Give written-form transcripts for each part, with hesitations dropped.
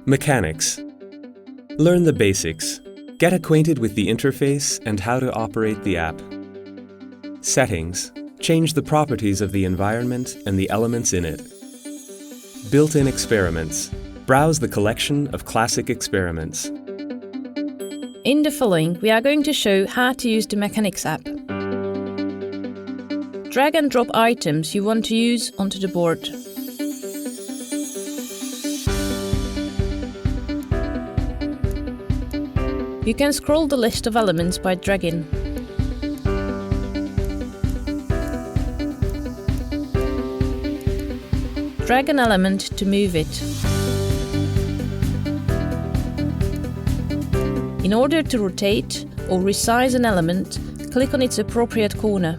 Mechanics. Learn the basics. Get acquainted with the interface and how to operate the app. Settings. Change the properties of the environment and the elements in it. Built-in experiments. Browse the collection of classic experiments. In the following, we are going to show how to use the Mechanics app. Drag and drop items you want to use onto the board. You can scroll the list of elements by dragging. Drag an element to move it. In order to rotate or resize an element, click on its appropriate corner.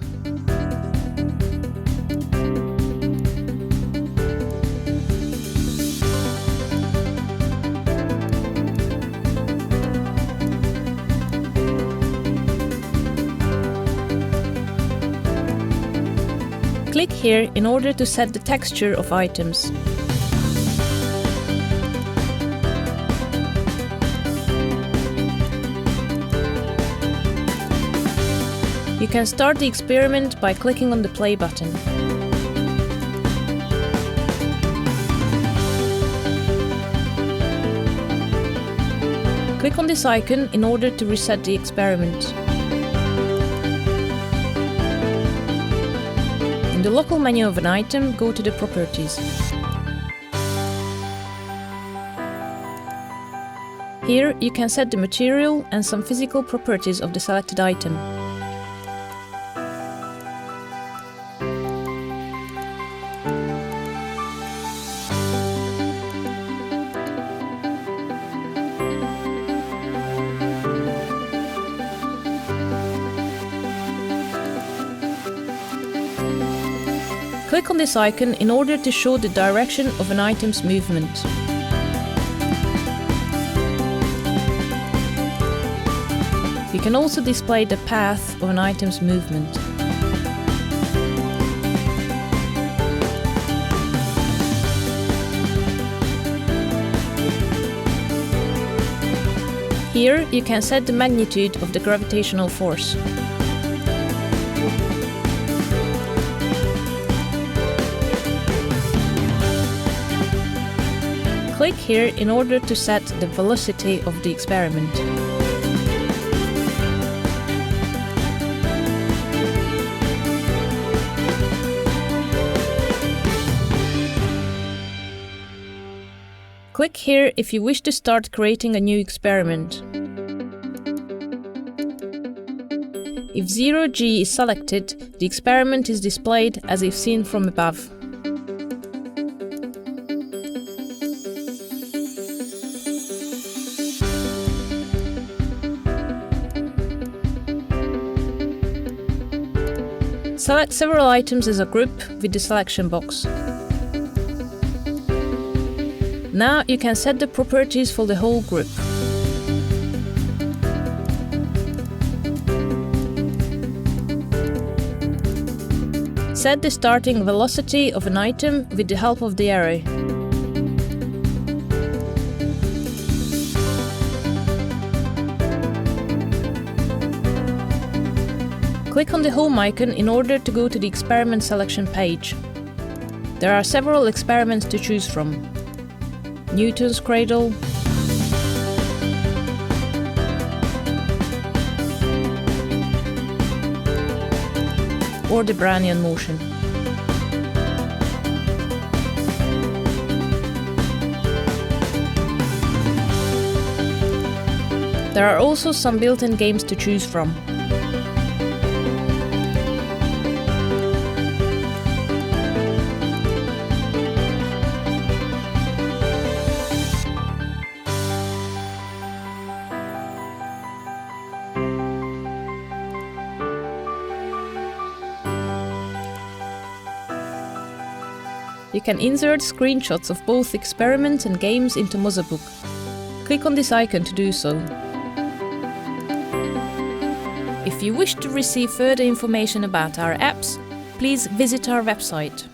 Click here in order to set the texture of items. You can start the experiment by clicking on the play button. Click on this icon in order to reset the experiment. In the local menu of an item, go to the Properties. Here you can set the material and some physical properties of the selected item. Click on this icon in order to show the direction of an item's movement. You can also display the path of an item's movement. Here you can set the magnitude of the gravitational force. Click here in order to set the velocity of the experiment. Click here if you wish to start creating a new experiment. If 0G is selected, the experiment is displayed as if seen from above. Select several items as a group with the selection box. Now you can set the properties for the whole group. Set the starting velocity of an item with the help of the arrow. Click on the Home icon in order to go to the experiment selection page. There are several experiments to choose from: Newton's cradle, or the Brownian motion. There are also some built-in games to choose from. You can insert screenshots of both experiments and games into mozaBook. Click on this icon to do so. If you wish to receive further information about our apps, please visit our website.